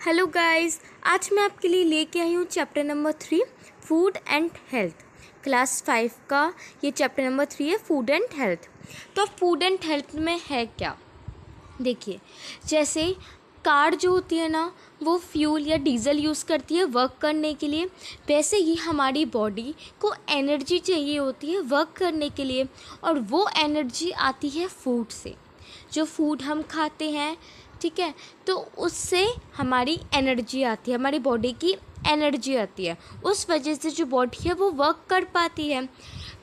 Hello guys, आज मैं आपके लिए लेके आई हूँ chapter number 3 food and health. Class 5 का ये चैप्टर नंबर 3 है, फूड एंड हेल्थ। तो फूड एंड हेल्थ में है क्या, देखिए। जैसे कार जो होती है ना, वो फ्यूल या डीजल यूज़ करती है वर्क करने के लिए, वैसे ही हमारी बॉडी को एनर्जी चाहिए होती है वर्क करने के लिए, और वो एनर्जी आती है फूड से। जो फूड हम खाते हैं, ठीक है, तो उससे हमारी एनर्जी आती है, हमारी बॉडी की एनर्जी आती है। उस वजह से जो बॉडी है वो वर्क कर पाती है।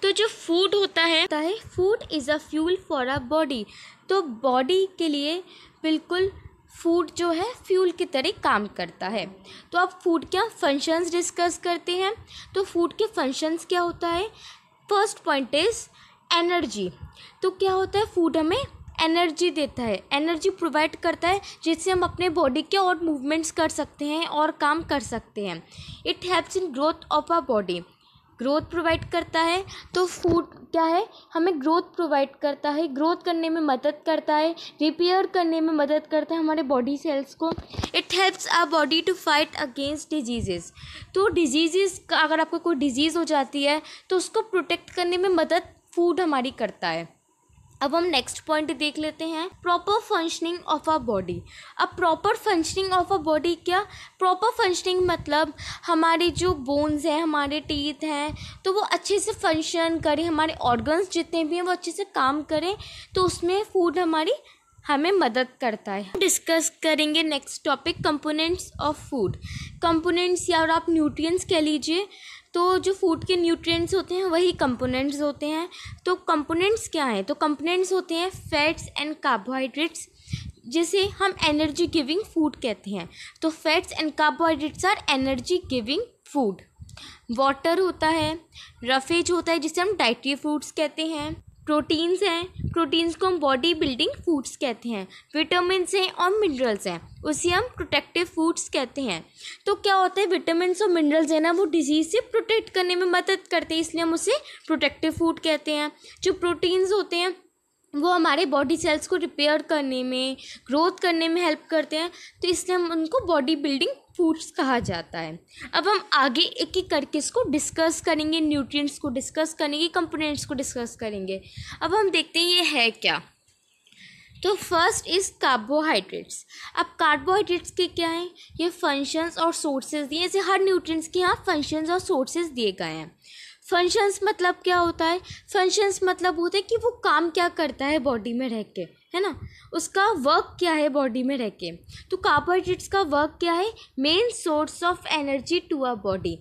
तो जो फूड होता है food is a fuel for a body. तो बॉडी के लिए बिल्कुल फूड जो है फ्यूल की तरह काम करता है। तो अब फूड क्या फंक्शंस डिस्कस करते हैं। तो फूड के फंक्शंस क्या होता है। First point is energy. तो क्या होता है, फूड हमें एनर्जी देता है, एनर्जी प्रोवाइड करता है, जिससे हम अपने बॉडी के और मूवमेंट्स कर सकते हैं और काम कर सकते हैं। It helps in growth of our body, growth provide करता है। तो फूड क्या है, हमें ग्रोथ प्रोवाइड करता है, ग्रोथ करने में मदद करता है, रिपेयर करने में मदद करता है हमारे बॉडी सेल्स को। It helps our body to fight against disease. तो डिजीज़ का, अगर आपको कोई डिजीज़ हो जाती है तो उसको प्रोटेक्ट करने में मदद फूड हमारी करता है। अब हम नेक्स्ट पॉइंट देख लेते हैं, proper functioning of a body. अब proper functioning of a body क्या, प्रॉपर फंक्शनिंग मतलब हमारे जो बोन्स हैं, हमारे टीथ हैं, तो वो अच्छे से फंक्शन करें, हमारे ऑर्गन्स जितने भी हैं वो अच्छे से काम करें। तो उसमें फूड हमें मदद करता है। डिस्कस करेंगे next topic, components of food. Components या और आप न्यूट्रिएंट्स कह लीजिए। तो जो फूड के न्यूट्रिएंट्स होते हैं वही कंपोनेंट्स होते हैं। तो कंपोनेंट्स क्या हैं, तो कंपोनेंट्स होते हैं फैट्स एंड कार्बोहाइड्रेट्स, जिसे हम एनर्जी गिविंग फूड कहते हैं। तो fats and carbohydrates are energy giving food. Water होता है, रफेज होता है जिसे हम डाइटरी फूड्स कहते हैं। प्रोटीन्स हैं, प्रोटीन्स को हम बॉडी बिल्डिंग फूड्स कहते हैं। विटामिन्स हैं और मिनरल्स हैं, उसे हम प्रोटेक्टिव फूड्स कहते हैं। तो क्या होता है, विटामिन्स और मिनरल्स है ना, वो डिजीज़ से प्रोटेक्ट करने में मदद करते हैं, इसलिए हम उसे प्रोटेक्टिव फूड कहते हैं। जो प्रोटीन्स होते हैं वो हमारे बॉडी सेल्स को रिपेयर करने में, ग्रोथ करने में हेल्प करते हैं, तो इसलिए हम उनको बॉडी बिल्डिंग फूड्स कहा जाता है। अब हम आगे एक एक करके इसको डिस्कस करेंगे, न्यूट्रिएंट्स को डिस्कस करेंगे, कंपोनेंट्स को डिस्कस करेंगे। अब हम देखते हैं ये है क्या। तो फर्स्ट इज़ कार्बोहाइड्रेट्स। अब कार्बोहाइड्रेट्स के क्या हैं, ये फंक्शंस और सोर्सेज दिए, जैसे हर न्यूट्रिएंट्स के यहाँ फंक्शंस और सोर्सेज दिए गए हैं। फंक्शंस मतलब क्या होता है, फंक्शंस मतलब होता है कि वो काम क्या करता है बॉडी में रह के, है ना, उसका वर्क क्या है बॉडी में रह के। तो कार्बोहाइड्रेट्स का वर्क क्या है, main source of energy to a body.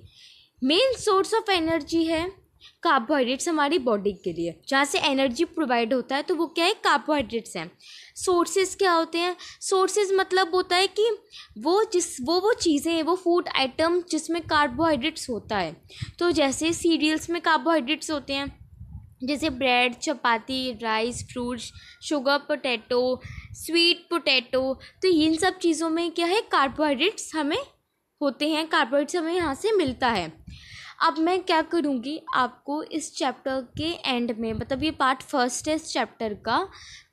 Main source of energy है कार्बोहाइड्रेट्स हमारी बॉडी के लिए, जहाँ से एनर्जी प्रोवाइड होता है, तो वो क्या है, कार्बोहाइड्रेट्स हैं। सोर्सेज क्या होते हैं, सोर्सेज मतलब होता है कि वो चीज़ें हैं, वो फूड आइटम जिसमें कार्बोहाइड्रेट्स होता है। तो जैसे सीरियल्स में कार्बोहाइड्रेट्स होते हैं, जैसे bread, chapati, rice, fruits, sugar potato, sweet potato. तो इन सब चीज़ों में क्या है, कार्बोहाइड्रेट्स हमें होते हैं, कार्बोहाइड्रेट्स हमें यहाँ से मिलता है। अब मैं क्या करूँगी, आपको इस चैप्टर के एंड में, मतलब ये पार्ट फर्स्ट है इस चैप्टर का,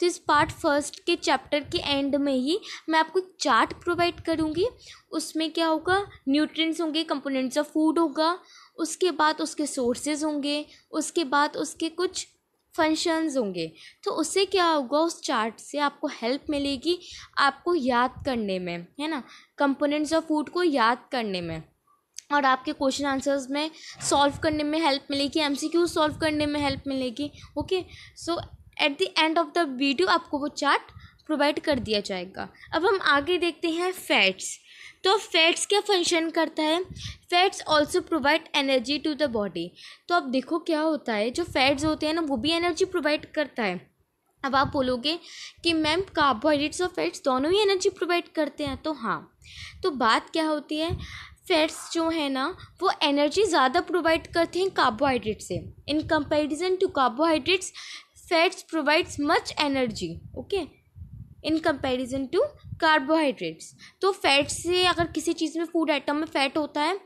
तो इस पार्ट फर्स्ट के चैप्टर के एंड में ही मैं आपको एक चार्ट प्रोवाइड करूँगी। उसमें क्या होगा, न्यूट्रिएंट्स होंगे, कंपोनेंट्स ऑफ फूड होगा, उसके बाद उसके सोर्सेज होंगे, उसके बाद उसके कुछ फंक्शंस होंगे। तो उससे क्या होगा, उस चार्ट से आपको हेल्प मिलेगी आपको याद करने में, है ना, कंपोनेंट्स ऑफ फूड को याद करने में, और आपके क्वेश्चन आंसर्स में सॉल्व करने में हेल्प मिलेगी, एमसीक्यू सॉल्व करने में हेल्प मिलेगी। Okay, so at the end of the video आपको वो चार्ट प्रोवाइड कर दिया जाएगा। अब हम आगे देखते हैं फैट्स। तो फैट्स क्या फंक्शन करता है, fats also provide energy to the body. तो अब देखो क्या होता है, जो फैट्स होते हैं ना, वो भी एनर्जी प्रोवाइड करता है। अब आप बोलोगे कि मैम कार्बोहाइड्रेट्स और फैट्स दोनों ही एनर्जी प्रोवाइड करते हैं, तो हाँ, तो बात क्या होती है, फैट्स जो है ना वो एनर्जी ज़्यादा प्रोवाइड करते हैं कार्बोहाइड्रेट से। In comparison to carbohydrates fats provides much energy, okay, in comparison to carbohydrates. तो फैट से, अगर किसी चीज़ में, फूड आइटम में फ़ैट होता है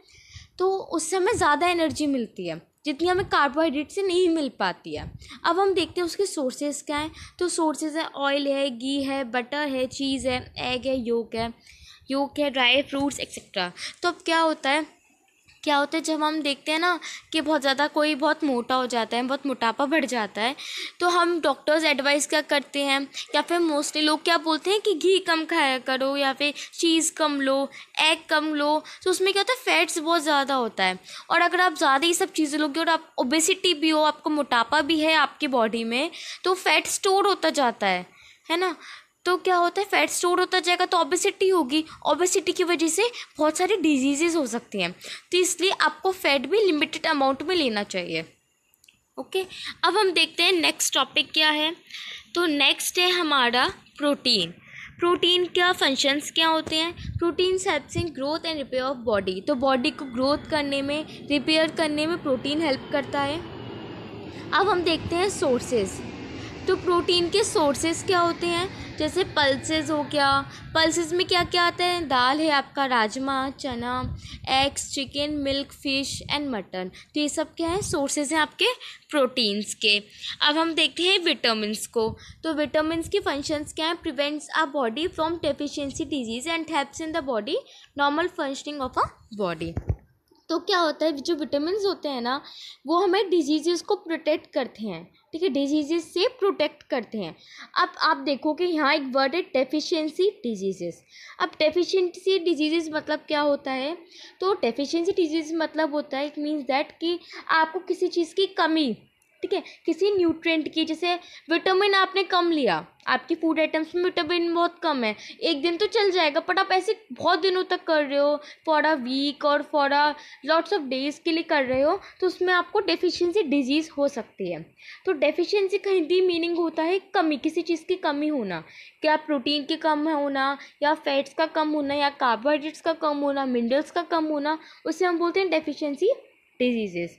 तो उससे हमें ज़्यादा एनर्जी मिलती है, जितनी हमें कार्बोहाइड्रेट से नहीं मिल पाती है। अब हम देखते हैं उसके सोर्सेज क्या हैं। तो सोर्सेज है, ऑयल है, घी है, बटर है, चीज़ है, एग है, योक है। योक है, ड्राई फ्रूट्स एक्सेट्रा। तो अब क्या होता है जब हम देखते हैं ना कि बहुत ज़्यादा कोई बहुत मोटा हो जाता है, बहुत मोटापा बढ़ जाता है, तो हम डॉक्टर्स एडवाइस क्या करते हैं, या फिर मोस्टली लोग क्या बोलते हैं कि घी कम खाया करो, या फिर चीज़ कम लो, एग कम लो। तो उसमें क्या होता है, फैट्स बहुत ज़्यादा होता है, और अगर आप ज़्यादा ये सब चीज़ें लोगे और आप ओबेसिटी भी हो, आपको मोटापा भी है आपकी बॉडी में, तो फैट स्टोर होता जाता है ना। तो क्या होता है, फैट स्टोर होता जाएगा तो ओबेसिटी होगी, ओबेसिटी की वजह से बहुत सारी डिजीजेस हो सकती हैं। तो इसलिए आपको फैट भी लिमिटेड अमाउंट में लेना चाहिए। ओके, अब हम देखते हैं नेक्स्ट टॉपिक क्या है। तो नेक्स्ट है हमारा प्रोटीन। प्रोटीन क्या फंक्शंस क्या होते हैं। Protein helps in growth and repair of body. तो बॉडी को ग्रोथ करने में, रिपेयर करने में प्रोटीन हेल्प करता है। अब हम देखते हैं सोर्सेज। तो प्रोटीन के सोर्सेज क्या होते हैं, जैसे पल्सेस हो गया। पल्सेस में क्या क्या आता है, दाल है आपका, राजमा, चना, eggs, chicken, milk, fish and mutton. तो ये सब क्या है, सोर्सेज हैं आपके प्रोटीन्स के। अब हम देखते हैं विटामिन्स को। तो विटामिन्स की फंक्शंस क्या हैं, prevents a body from deficiency disease and helps in the body normal functioning of a body. तो क्या होता है, जो विटामिन्स होते हैं ना, वो हमें डिजीज़ेस को प्रोटेक्ट करते हैं, ठीक है, डिजीज़ेस से प्रोटेक्ट करते हैं। अब आप देखो कि यहाँ एक वर्ड है डेफिशिएंसी डिजीज़ेस। अब डेफिशिएंसी डिजीज़ेस मतलब क्या होता है, तो डेफिशिएंसी डिजीज़ मतलब होता है, इट मीन्स दैट कि आपको किसी चीज़ की कमी, ठीक है, किसी न्यूट्रिएंट की, जैसे विटामिन आपने कम लिया, आपकी फूड आइटम्स में विटामिन बहुत कम है, एक दिन तो चल जाएगा, बट आप ऐसे बहुत दिनों तक कर रहे हो, फॉर अ वीक और for a lots of days के लिए कर रहे हो, तो उसमें आपको डेफिशिएंसी डिजीज़ हो सकती है। तो डेफिशिएंसी का हिंदी मीनिंग होता है कमी, किसी चीज़ की कमी होना, क्या प्रोटीन की कम होना, या फैट्स का कम होना, या कार्बोहाइड्रेट्स का कम होना, मिनरल्स का कम होना, उसे हम बोलते हैं deficiency diseases.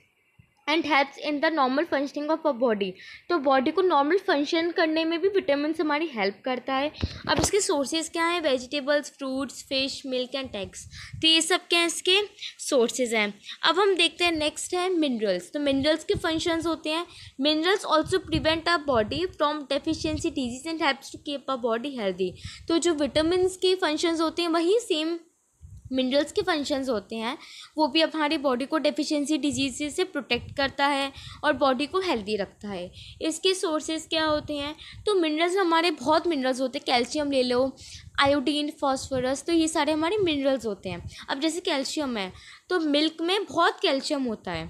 And helps in the normal functioning of a body. तो बॉडी को नॉर्मल फंक्शन करने में भी विटामिन हमारी हेल्प करता है। अब इसके सोर्सेज क्या हैं, vegetables, fruits, fish, milk and eggs. तो ये सब क्या है, इसके सोर्सेज हैं। अब हम देखते हैं नेक्स्ट है मिनरल्स। तो मिनरल्स के फंक्शंस होते हैं, minerals also prevent a body from deficiency disease and helps to keep a body healthy. तो जो विटामिन के फंक्शंस होते हैं वही सेम मिनरल्स के फंक्शंस होते हैं, वो भी अब हमारी बॉडी को डेफिशिएंसी डिजीज़ से प्रोटेक्ट करता है और बॉडी को हेल्दी रखता है। इसके सोर्सेज क्या होते हैं, तो मिनरल्स हमारे बहुत मिनरल्स होते हैं, कैल्शियम ले लो, आयोडीन, फॉस्फोरस, तो ये सारे हमारे मिनरल्स होते हैं। अब जैसे कैल्शियम है, तो मिल्क में बहुत कैल्शियम होता है,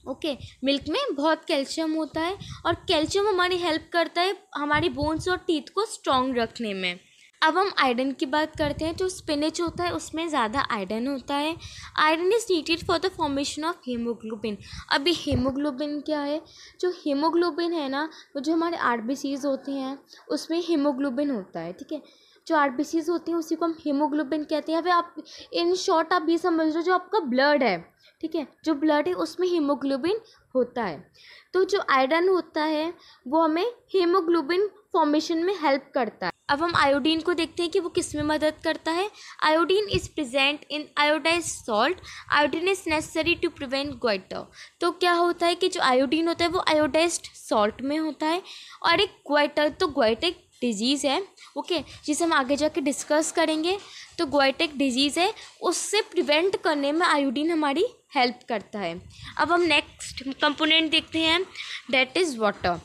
ओके, मिल्क में बहुत कैल्शियम होता है, और कैल्शियम हमारी हेल्प करता है हमारी बोन्स और टीथ को स्ट्रॉन्ग रखने में। अब हम आयरन की बात करते हैं। जो स्पिनच होता है उसमें ज़्यादा आयरन होता है। Iron is needed for the formation of haemoglobin. अभी हीमोग्लोबिन क्या है, जो हीमोग्लोबिन है ना, वो जो हमारे आरबीसीज होते हैं उसमें हीमोग्लोबिन होता है, ठीक है, जो आरबीसीज होती हैं उसी को हम हीमोग्लोबिन कहते हैं। अभी आप इन शॉर्ट आप ये समझ लो, जो आपका ब्लड है, ठीक है, जो ब्लड है उसमें हीमोग्लोबिन होता है। तो जो आयरन होता है वो हमें हीमोग्लोबिन फॉर्मेशन में हेल्प करता है। अब हम आयोडीन को देखते हैं कि वो किस में मदद करता है। Iodine is present in iodised salt. Iodine is necessary to prevent goitre. तो क्या होता है कि जो आयोडीन होता है वो आयोडाइज्ड सॉल्ट में होता है, और एक गोइटर, तो गोइटर एक डिजीज़ है, ओके, जिसे हम आगे जाके डिस्कस करेंगे। तो गोइटर डिजीज़ है, उससे प्रिवेंट करने में आयोडीन हमारी हेल्प करता है। अब हम नेक्स्ट कंपोनेंट देखते हैं, दैट इज़ वाटर।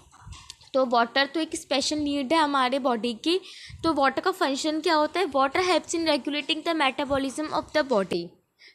तो वाटर तो एक स्पेशल नीड है हमारे बॉडी की। तो वाटर का फंक्शन क्या होता है, water helps in regulating the metabolism of the body.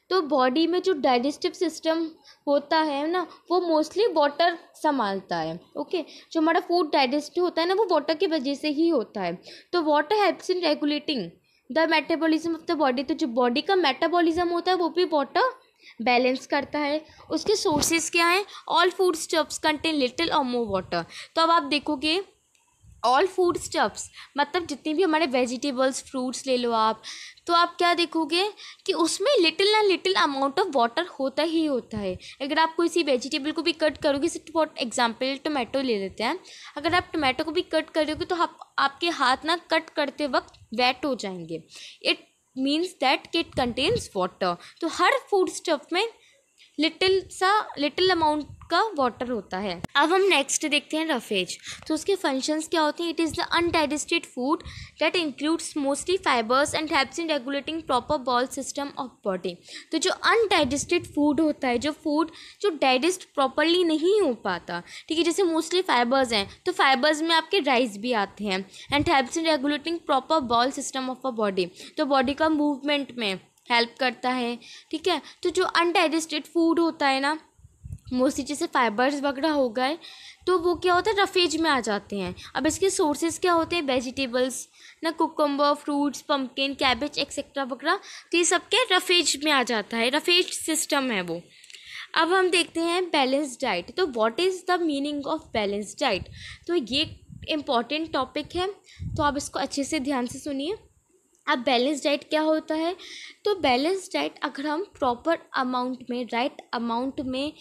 तो बॉडी में जो डाइजेस्टिव सिस्टम होता है ना, वो मोस्टली वाटर संभालता है, ओके, जो हमारा फूड डाइजेस्ट होता है ना, वो वाटर की वजह से ही होता है। तो water helps in regulating the metabolism of the body. तो जो बॉडी का मेटाबॉलिज्म होता है वो भी वाटर बैलेंस करता है। उसके सोर्सेज क्या हैं, all food stuffs contain little और मोर वाटर। तो अब आप देखोगे ऑल फूड स्टफ्स मतलब जितनी भी हमारे वेजिटेबल्स, फ्रूट्स ले लो आप, तो आप क्या देखोगे कि उसमें लिटिल ना लिटिल अमाउंट ऑफ वाटर होता ही होता है। अगर आप कोई सी वेजिटेबल को भी कट करोगे, फॉर एग्जांपल टोमेटो ले लेते हैं, अगर आप टोमेटो को भी कट करोगे तो आपके हाथ ना कट करते वक्त वेट हो जाएंगे। It means that it contains water. तो हर फूड स्टफ में लिटिल अमाउंट का वाटर होता है। अब हम नेक्स्ट देखते हैं रफेज। तो उसके फंक्शंस क्या होते हैं? It is the undigested food that includes mostly fibres and helps in regulating proper ball system of body. तो जो अनडाइजेस्टेड फूड होता है, जो फूड जो डाइजेस्ट प्रॉपरली नहीं हो पाता, ठीक है, जैसे मोस्टली फाइबर्स हैं, तो फाइबर्स में आपके राइस भी आते हैं, and helps in regulating proper ball system of a body, तो बॉडी का मूवमेंट में हेल्प करता है, ठीक है। तो जो अनडाइजेस्टेड फूड होता है ना, मोस्टली जैसे फाइबर्स वगैरह हो गए, तो वो क्या होता है? रफेज में आ जाते हैं। अब इसके सोर्सेज क्या होते हैं? वेजिटेबल्स ना, cucumber, fruits, pumpkin, cabbage etcetera वगैरह, तो ये सब के रफेज में आ जाता है, रफेज सिस्टम है वो। अब हम देखते हैं बैलेंस डाइट। तो what is the meaning of balance diet? तो ये इम्पॉर्टेंट टॉपिक है, तो आप इसको अच्छे से ध्यान से सुनिए। अब बैलेंस डाइट क्या होता है? तो बैलेंस डाइट अगर हम प्रॉपर अमाउंट में, राइट अमाउंट में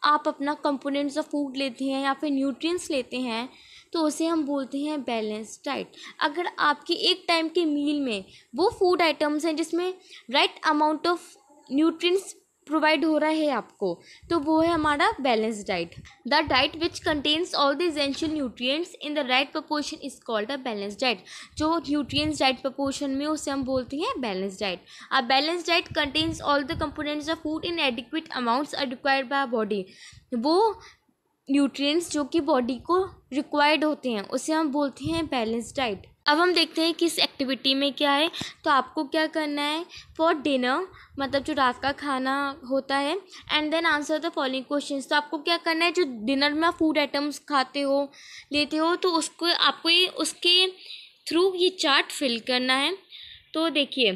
आप अपना कंपोनेंट्स ऑफ फूड लेते हैं या फिर न्यूट्रिएंट्स लेते हैं, तो उसे हम बोलते हैं बैलेंस डाइट। अगर आपकी एक टाइम के मील में वो फूड आइटम्स हैं जिसमें right amount of nutrients provide हो रहा है आपको, तो वो है हमारा balance diet. The diet which contains all the essential nutrients in the right proportion is called a balance diet. जो न्यूट्रिएंट्स राइट प्रोपोर्शन में, उसे हम बोलते हैं balance diet. A balance diet contains all the components of food in adequate amounts are required by body. वो nutrients जो कि body को रिक्वायर्ड होते हैं, उसे हम बोलते हैं बैलेंस डाइट। अब हम देखते हैं कि इस एक्टिविटी में क्या है। तो आपको क्या करना है? फॉर डिनर, मतलब जो रात का खाना होता है, and then answer the following questions. तो आपको क्या करना है? जो डिनर में आप फूड आइटम्स खाते हो, लेते हो, तो उसको आपको ये उसके थ्रू ये चार्ट फिल करना है। तो देखिए,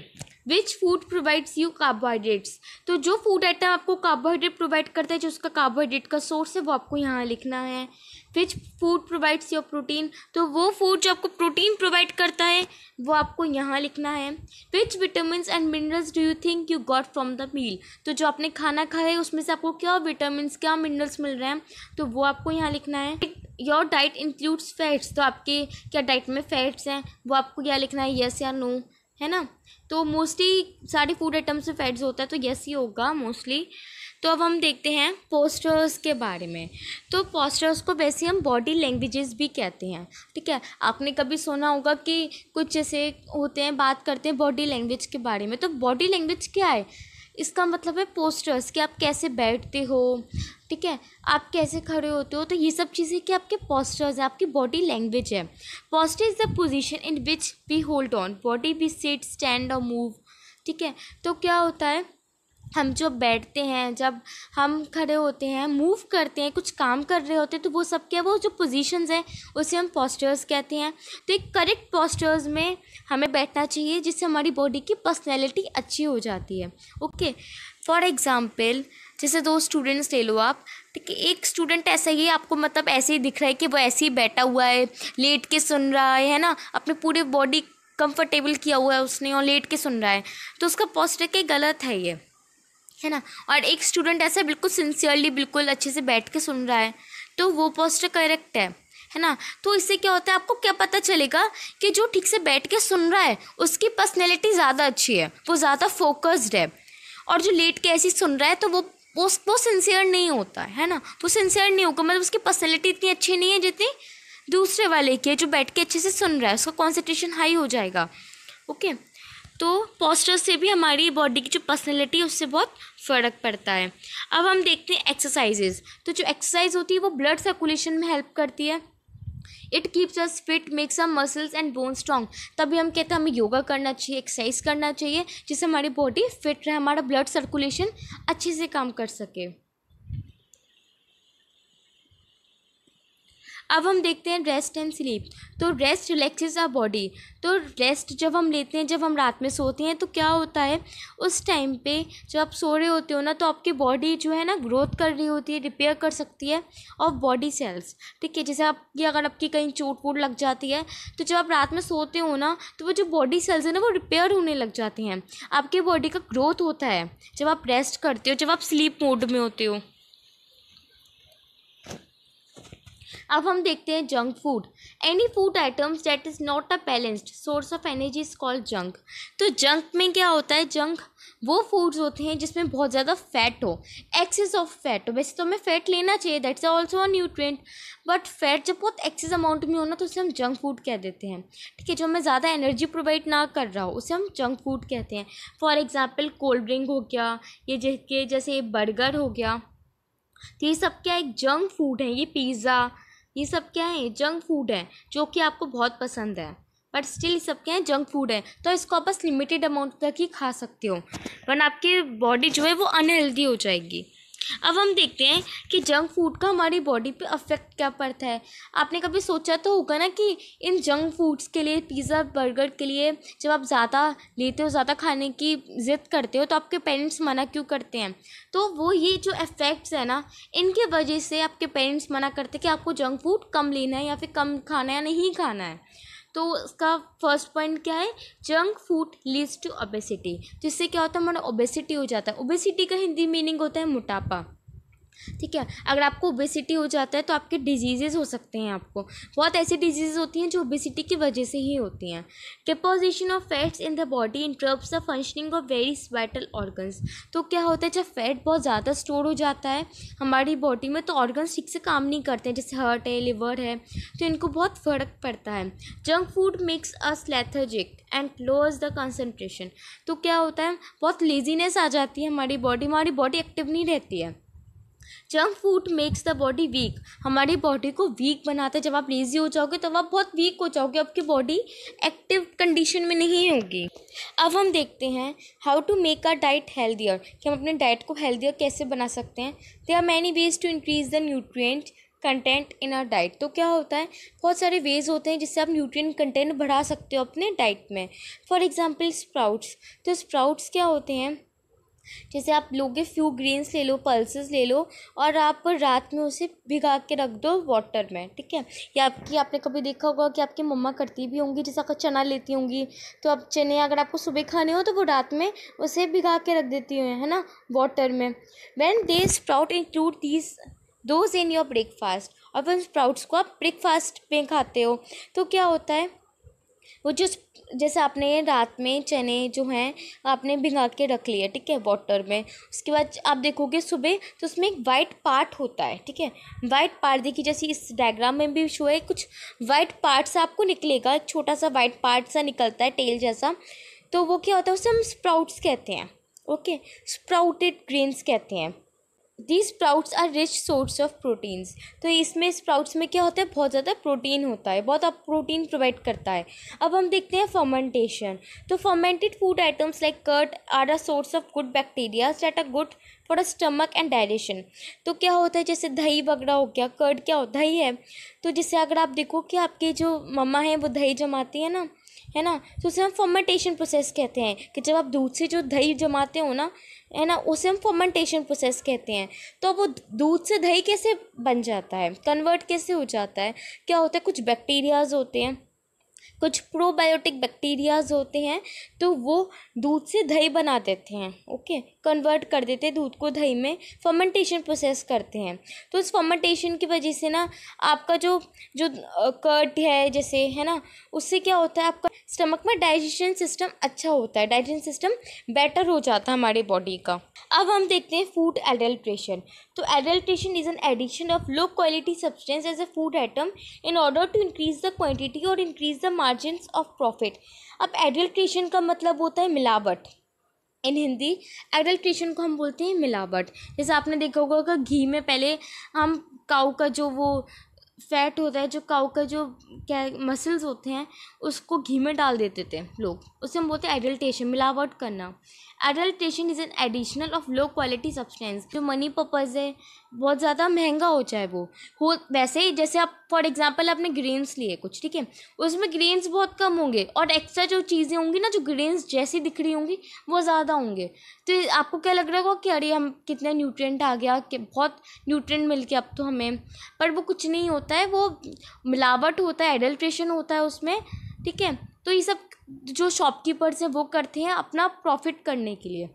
which food provides you carbohydrates. तो जो फूड आइटम आपको कार्बोहाइड्रेट प्रोवाइड करता है, जो उसका कार्बोहाइड्रेट का सोर्स है, वो आपको यहाँ लिखना है। Which food provides your protein. तो वो फूड जो आपको प्रोटीन प्रोवाइड करता है, वो आपको यहाँ लिखना है। Which vitamins and minerals do you think you got from the meal. तो जो आपने खाना खाया है उसमें से आपको क्या विटामिन्स, क्या मिनरल्स मिल रहे हैं, तो वो आपको यहाँ लिखना है। Your diet includes fats. तो आपके क्या डाइट में फैट्स हैं, वो आपको क्या लिखना है, येस या नो, है ना। तो मोस्टली सारी फूड आइटम्स में फैट्स होता है, तो येस ही होगा मोस्टली। तो अब हम देखते हैं पोस्चर्स के बारे में। तो पोस्चर्स को वैसे हम बॉडी लैंग्वेजेस भी कहते हैं, ठीक है। आपने कभी सुना होगा कि कुछ जैसे होते हैं, बात करते हैं बॉडी लैंग्वेज के बारे में। तो बॉडी लैंग्वेज क्या है? इसका मतलब है पोस्चर्स, कि आप कैसे बैठते हो, ठीक है, आप कैसे खड़े होते हो, तो ये सब चीज़ें कि आपके पोस्चर्स है, आपकी बॉडी लैंग्वेज है। Posture is the position in which we hold on body, we sit, stand और मूव, ठीक है। तो क्या होता है, हम जो बैठते हैं, जब हम खड़े होते हैं, मूव करते हैं, कुछ काम कर रहे होते हैं, तो वो सब क्या, वो जो पोजीशंस हैं उसे हम पोस्चर्स कहते हैं। तो एक करेक्ट पोस्चर्स में हमें बैठना चाहिए, जिससे हमारी बॉडी की पर्सनैलिटी अच्छी हो जाती है। ओके, फॉर एग्ज़ाम्पल जैसे दो स्टूडेंट्स ले लो आप, ठीक है। एक स्टूडेंट ऐसा ही है, आपको मतलब ऐसे ही दिख रहा है कि वो ऐसे ही बैठा हुआ है, लेट के सुन रहा है ना, अपने पूरे बॉडी कंफर्टेबल किया हुआ है उसने और लेट के सुन रहा है, तो उसका पोस्चर क्या गलत है ये, है ना। और एक स्टूडेंट ऐसा बिल्कुल सिंसियरली, बिल्कुल अच्छे से बैठ के सुन रहा है, तो वो पोस्चर करेक्ट है ना। तो इससे क्या होता है, आपको क्या पता चलेगा कि जो ठीक से बैठ के सुन रहा है उसकी पर्सनैलिटी ज़्यादा अच्छी है, वो ज़्यादा फोकस्ड है, और जो लेट के ऐसे सुन रहा है तो वो सिंसियर नहीं होता है ना, वो सिंसियर नहीं होगा, मतलब उसकी पर्सनैलिटी इतनी अच्छी नहीं है जितनी दूसरे वाले की है, जो बैठ के अच्छे से सुन रहा है, उसका कॉन्सेंट्रेशन हाई हो जाएगा। ओके, तो पोस्चर से भी हमारी बॉडी की जो पर्सनैलिटी है उससे बहुत फ़र्क पड़ता है। अब हम देखते हैं एक्सरसाइजेज। तो जो एक्सरसाइज होती है वो ब्लड सर्कुलेशन में हेल्प करती है। It keeps us fit, makes us muscles and bone strong. तभी हम कहते हैं हमें योगा करना चाहिए, एक्सरसाइज करना चाहिए, जिससे हमारी बॉडी फिट रहे, हमारा ब्लड सर्कुलेशन अच्छे से काम कर सके। अब हम देखते हैं रेस्ट एंड स्लीप। तो रेस्ट रिलैक्सेस आवर बॉडी। तो रेस्ट जब हम लेते हैं, जब हम रात में सोते हैं, तो क्या होता है, उस टाइम पे जब आप सो रहे होते हो ना, तो आपकी बॉडी जो है ना ग्रोथ कर रही होती है, रिपेयर कर सकती है और बॉडी सेल्स, ठीक है। जैसे आपकी अगर आपकी कहीं चोट वोट लग जाती है, तो जब आप रात में सोते हो ना, तो वो जो बॉडी सेल्स है ना वो रिपेयर होने लग जाती हैं, आपकी बॉडी का ग्रोथ होता है जब आप रेस्ट करते हो, जब आप स्लीप मोड में होते हो। अब हम देखते हैं junk food. Any food items that is not a balanced source of energy is called junk. तो जंक में क्या होता है, जंक वो फूड्स होते हैं जिसमें बहुत ज़्यादा फैट हो, एक्सेस ऑफ फैट हो। वैसे तो हमें फैट लेना चाहिए, that's also a nutrient, but fat जब बहुत एक्सेस अमाउंट में हो ना तो उसे हम जंक फूड कह देते हैं। ठीक है, जो हमें ज़्यादा एनर्जी प्रोवाइड ना कर रहा हो उसे हम जंक फूड कहते हैं। फॉर एग्जाम्पल कोल्ड ड्रिंक हो गया, ये जैसे बर्गर हो गया, तो ये सब क्या एक जंक फूड है। ये पिज़्ज़ा, ये सब क्या है, जंक फूड है जो कि आपको बहुत पसंद है, बट स्टिल सब क्या है, जंक फूड है। तो इसको आप बस लिमिटेड अमाउंट तक ही खा सकते हो, वरना आपकी बॉडी जो है वो अनहेल्दी हो जाएगी। अब हम देखते हैं कि जंक फूड का हमारी बॉडी पे अफेक्ट क्या पड़ता है। आपने कभी सोचा तो होगा ना कि इन जंक फूड्स के लिए, पिज़्ज़ा बर्गर के लिए जब आप ज़्यादा लेते हो, ज़्यादा खाने की ज़िद करते हो, तो आपके पेरेंट्स मना क्यों करते हैं। तो वो ये जो इफ़ेक्ट्स है ना, इनके वजह से आपके पेरेंट्स मना करते हैं कि आपको जंक फूड कम लेना है या फिर कम खाना है या नहीं खाना है। तो उसका फर्स्ट पॉइंट क्या है, junk food leads to obesity. तो इससे क्या होता है, हमारा ओबेसिटी हो जाता है। ओबेसिटी का हिंदी मीनिंग होता है मोटापा। ठीक है, अगर आपको ओबेसिटी हो जाता है तो आपके डिजीज़ेज़ हो सकते हैं। आपको बहुत ऐसी डिजीज़ होती हैं जो ओबेसिटी की वजह से ही होती हैं। Deposition of fats in the body interrupts the functioning of various vital organs. तो क्या होता है, जब फैट बहुत ज़्यादा स्टोर हो जाता है हमारी बॉडी में तो ऑर्गन्स ठीक से काम नहीं करते हैं, जैसे हार्ट है, लिवर है, तो इनको बहुत फ़र्क पड़ता है। Junk food makes us lethargic and lowers the concentration. तो क्या होता है, बहुत लेजीनेस आ जाती है हमारी बॉडी एक्टिव नहीं रहती है। Junk food makes the body weak. हमारी बॉडी को वीक बनाता है। जब आप लेज़ी हो जाओगे तो आप बहुत वीक हो जाओगे, आपकी बॉडी एक्टिव कंडीशन में नहीं होगी। अब हम देखते हैं how to make a diet healthier, कि हम अपने डाइट को हेल्दियर कैसे बना सकते हैं। There are many ways to increase the nutrient content in our diet. तो क्या होता है, बहुत सारे वेज होते हैं जिससे आप न्यूट्रिएंट कंटेंट बढ़ा सकते हो अपने डाइट में। For example sprouts. तो स्प्राउट्स क्या होते हैं, जैसे आप लोगे फ्यू ग्रेन्स ले लो, पल्सेस ले लो, और आप रात में उसे भिगा के रख दो वाटर में। ठीक है, या आपने कभी देखा होगा कि आपकी मम्मा करती भी होंगी, जैसे अगर चना लेती होंगी तो अब चने अगर आपको सुबह खाने हो तो वो रात में उसे भिगा के रख देती है ना, वाटर में। When they sprout include these those in your breakfast. और फिर स्प्राउट्स को आप ब्रेकफास्ट में खाते हो तो क्या होता है, वो जो जैसे आपने रात में चने जो हैं आपने भिगा के रख लिए, ठीक है, वाटर में, उसके बाद आप देखोगे सुबह तो उसमें एक वाइट पार्ट होता है। ठीक है, वाइट पार्ट देखिए, जैसे इस डायग्राम में भी शो है, कुछ वाइट पार्ट सा आपको निकलेगा, एक छोटा सा वाइट पार्ट सा निकलता है टेल जैसा। तो वो क्या होता है, उसे हम स्प्राउट्स कहते हैं। ओके, स्प्राउटेड ग्रेन्स कहते हैं। These sprouts are rich source of proteins. तो इसमें स्प्राउट्स में क्या होता है, बहुत ज़्यादा प्रोटीन होता है, बहुत आप प्रोटीन प्रोवाइड करता है। अब हम देखते हैं फर्मेंटेशन। तो fermented food items like curd are a source of good bacteria that are good for a stomach and digestion. तो क्या होता है, जैसे दही वगैरह हो गया, कर्ड क्या होता है, दही है। तो जैसे अगर आप देखो कि आपके जो मम्मा हैं वो दही जमाती है ना, तो उसे हम फर्मेंटेशन प्रोसेस कहते हैं। कि जब आप दूध से जो दही जमाते हो ना, है ना, उसे हम फर्मेंटेशन प्रोसेस कहते हैं। तो वो दूध से दही कैसे बन जाता है, कन्वर्ट कैसे हो जाता है, क्या होता है, कुछ बैक्टीरियाज होते हैं, कुछ प्रोबायोटिक बैक्टीरियाज होते हैं, तो वो दूध से दही बना देते हैं। ओके, कन्वर्ट कर देते हैं दूध को दही में, फर्मेंटेशन प्रोसेस करते हैं। तो इस फर्मेंटेशन की वजह से ना आपका जो कर्ड है जैसे, है ना, उससे क्या होता है, आपका स्टमक में डाइजेशन सिस्टम अच्छा होता है, डाइजेशन सिस्टम बेटर हो जाता है हमारी बॉडी का। अब हम देखते हैं फूड एडल्ट्रेशन। तो adulteration is an addition of low quality substance as a food item in order to increase the quantity और increase the margins of profit. अब एडल्ट्रेशन का मतलब होता है मिलावट। इन हिंदी एडल्ट्रेशन को हम बोलते हैं मिलावट। जैसे आपने देखा होगा कि घी में पहले हम काऊ का जो वो फैट होता है, जो काऊ का जो क्या मसल्स होते हैं, उसको घी में डाल देते थे लोग, उसे हम बोलते हैं एडल्ट्रेशन, मिलावट करना। Adulteration is an additional of low quality substance. जो मनी पर्पज़ है, बहुत ज़्यादा महंगा हो चाहे वो हो, वैसे ही जैसे आप फॉर एग्जांपल आपने ग्रेन्स लिए कुछ, ठीक है, उसमें ग्रेन्स बहुत कम होंगे और एक्स्ट्रा जो चीज़ें होंगी ना, जो ग्रेन्स जैसी दिख रही होंगी वो ज़्यादा होंगे। तो आपको क्या लग रहा होगा कि अरे हम कितना न्यूट्रिएंट आ गया, कि बहुत न्यूट्रिएंट मिल गया अब तो हमें, पर वो कुछ नहीं होता है, वो मिलावट होता है, एडल्ट्रेशन होता है उसमें। ठीक है, तो ये सब जो शॉपकीपर्स हैं वो करते हैं अपना प्रॉफिट करने के लिए।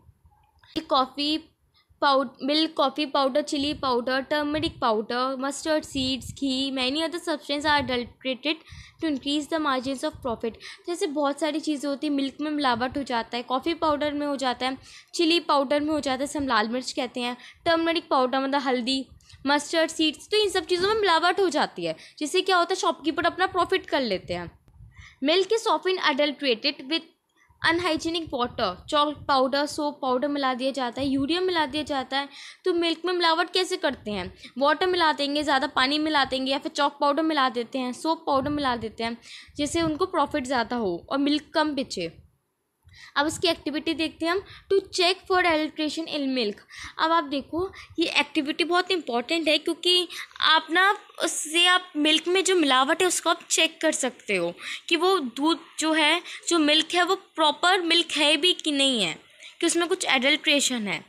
Coffee milk, coffee powder, chili powder, turmeric powder, mustard seeds, ghee, many other substances are adulterated to increase the margins of profit। जैसे बहुत सारी चीज़ें होती हैं, मिल्क में मिलावट हो जाता है, कॉफ़ी पाउडर में हो जाता है, चिली पाउडर में हो जाता है, जिसे हम लाल मिर्च कहते हैं, टर्मरिक पाउडर मतलब हल्दी, मस्टर्ड सीड्स, तो इन सब चीज़ों में मिलावट हो जाती है, जिससे क्या होता है शॉपकीपर अपना प्रॉफिट कर लेते हैं। Milk is often adulterated with unhygienic water, chalk powder, soap powder मिला दिया जाता है, यूरिया मिला दिया जाता है। तो मिल्क में मिलावट कैसे करते हैं? वाटर मिला देंगे, ज़्यादा पानी मिला देंगे, या फिर चॉक पाउडर मिला देते हैं, सोप पाउडर मिला देते हैं, जिससे उनको प्रॉफिट ज़्यादा हो और मिल्क कम बिचे। अब उसकी एक्टिविटी देखते हैं हम, to check for adulteration in milk. अब आप देखो ये एक्टिविटी बहुत इंपॉर्टेंट है, क्योंकि आप ना उससे आप मिल्क में जो मिलावट है उसको आप चेक कर सकते हो कि वो दूध जो है, जो मिल्क है, वो प्रॉपर मिल्क है भी कि नहीं है, कि उसमें कुछ एडल्ट्रेशन है।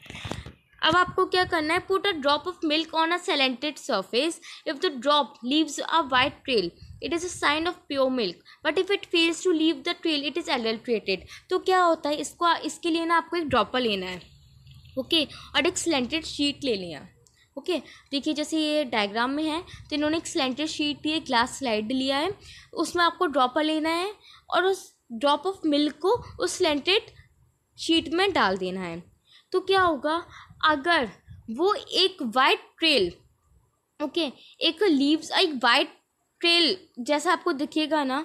अब आपको क्या करना है, put a drop of milk on a slanted surface, if the drop leaves a white trail it is a sign of pure milk, but if it fails to leave the trail it is adulterated. तो क्या होता है, इसके लिए ना आपको एक dropper लेना है, ओके, और एक स्लेंटेड शीट ले लिया, ओके। देखिए जैसे ये डायग्राम में है, तो इन्होंने एक स्लेंटेड शीट ली है, ग्लास स्लाइड लिया है, उसमें आपको ड्रॉपर लेना है और उस ड्रॉप ऑफ मिल्क को उस स्लेंटेड शीट में डाल देना है। तो क्या होगा, अगर वो एक वाइट ट्रेल, ओके, एक लीव्स एक वाइट ट्रेल जैसा आपको दिखेगा ना,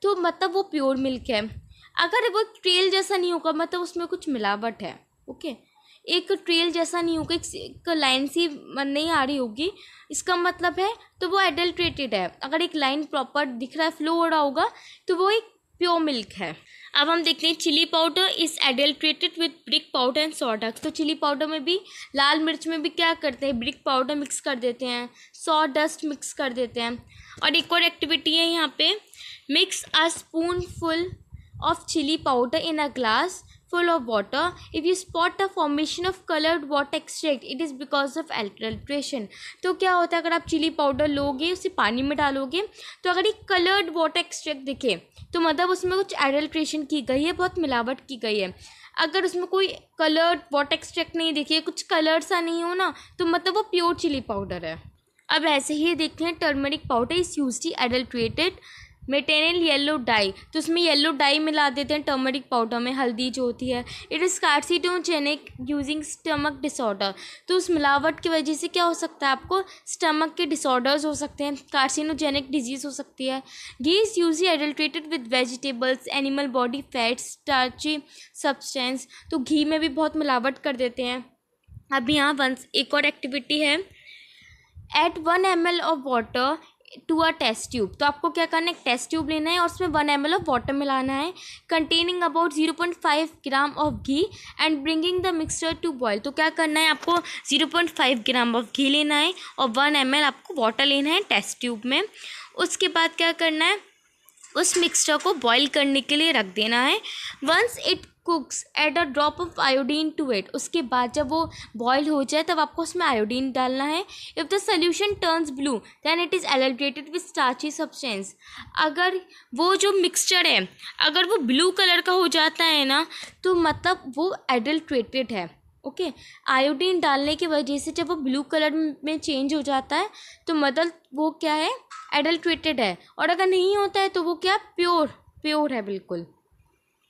तो मतलब वो प्योर मिल्क है। अगर वो ट्रेल जैसा नहीं होगा, मतलब उसमें कुछ मिलावट है, ओके। एक ट्रेल जैसा नहीं होगा, एक लाइन सी नहीं आ रही होगी, इसका मतलब है तो वो एडल्ट्रेटेड है। अगर एक लाइन प्रॉपर दिख रहा है, फ्लो हो रहा होगा, तो वो एक प्योर मिल्क है। अब हम देखते हैं, chili powder is adulterated with brick powder and sawdust. तो चिली पाउडर में भी, लाल मिर्च में भी क्या करते हैं, ब्रिक पाउडर मिक्स कर देते हैं, सॉ डस्ट मिक्स कर देते हैं। और एक और एक्टिविटी है यहाँ पे, mix a spoon full of chilli powder in a glass full of water. If you spot a formation of colored water extract, it is because of adulteration। तो क्या होता है, अगर आप चिली पाउडर लोगे, उसे पानी में डालोगे, तो अगर एक कलर्ड वाटर एक्सट्रैक्ट दिखे, तो मतलब उसमें कुछ एडल्ट्रेशन की गई है, बहुत मिलावट की गई है। अगर उसमें कोई कलर्ड वाटर एक्सट्रैक्ट नहीं दिखे, कुछ कलर सा नहीं हो ना, तो मतलब वो प्योर चिली पाउडर है। अब ऐसे ही देखते हैं, turmeric powder is used adulterated metanil yellow dye. तो उसमें येलो डाई मिला देते हैं टर्मरिक पाउडर में, हल्दी जो होती है। It is carcinogenic using stomach disorder. तो उस मिलावट की वजह से क्या हो सकता है, आपको स्टमक के डिसऑर्डर्स हो सकते हैं, कार्सिनोजेनिक डिजीज़ हो सकती है। Ghee is usually adulterated with vegetables, animal body fats, starchy substance. तो घी में भी बहुत मिलावट कर देते हैं। अब यहाँ एक और एक्टिविटी है, add 1 ml of water to a test tube. तो आपको क्या करना है, एक टेस्ट ट्यूब लेना है और उसमें 1 ml ऑफ वाटर मिलाना है, containing about 0.5 gram of ghee and bringing the mixture to boil. तो क्या करना है, आपको 0.5 ग्राम ऑफ घी लेना है और 1 ml आपको वाटर लेना है टेस्ट ट्यूब में। उसके बाद क्या करना है, उस मिक्सचर को बॉईल करने के लिए रख देना है। Once it cooks add a drop of iodine to it. उसके बाद जब वो बॉयल हो जाए तब आपको उसमें आयोडीन डालना है। If the solution turns blue then it is adulterated with starchy substance. अगर वो जो मिक्सचर है अगर वो ब्लू कलर का हो जाता है ना, तो मतलब वो एडल्ट्रेटेड है, ओके। आयोडीन डालने की वजह से जब वो ब्लू कलर में चेंज हो जाता है, तो मतलब वो क्या है, एडल्ट्रेटेड है। और अगर नहीं होता है तो वो क्या, प्योर है बिल्कुल,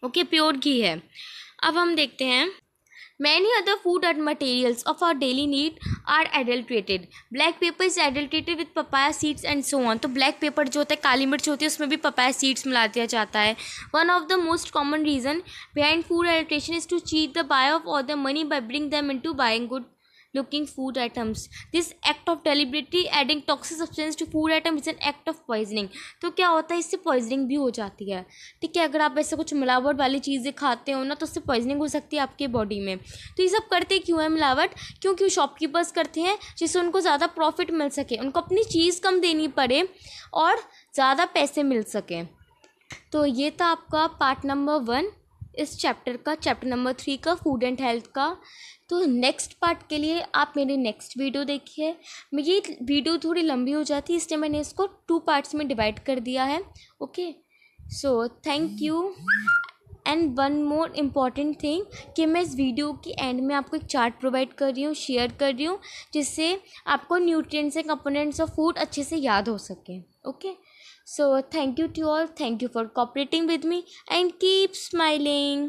ओके, प्योर घी है। अब हम देखते हैं, many other food and materials of our daily need are adulterated. Black pepper is adulterated with papaya seeds and so on. तो ब्लैक पेपर जो होता है, काली मिर्च होती है, उसमें भी पपाया सीड्स मिला दिया जाता है। One of the most common reason behind food adulteration is to cheat the buyer of all the money by bring them into buying good looking food items. This act of deliberately adding toxic substance to food item is an act of poisoning। तो क्या होता है, इससे poisoning भी हो जाती है, ठीक है। अगर आप ऐसे कुछ मिलावट वाली चीज़ें खाते हो ना, तो उससे पॉइजनिंग हो सकती है आपके बॉडी में। तो ये सब करते क्यों है मिलावट, क्योंकि शॉपकीपर्स करते हैं जिससे उनको ज़्यादा प्रॉफिट मिल सके, उनको अपनी चीज़ कम देनी पड़े और ज़्यादा पैसे मिल सकें। तो ये था आपका पार्ट नंबर 1 इस चैप्टर का, चैप्टर नंबर 3 का, फूड एंड हेल्थ का। तो नेक्स्ट पार्ट के लिए आप मेरी नेक्स्ट वीडियो देखिए। ये वीडियो थोड़ी लंबी हो जाती है, इसलिए मैंने इसको 2 पार्ट्स में डिवाइड कर दिया है, okay. So thank you and one more important thing कि मैं इस वीडियो की एंड में आपको एक चार्ट प्रोवाइड कर रही हूँ, शेयर कर रही हूँ, जिससे आपको nutrients and components of food अच्छे से याद हो सके. Okay, so thank you to all, thank you for cooperating with me and keep smiling.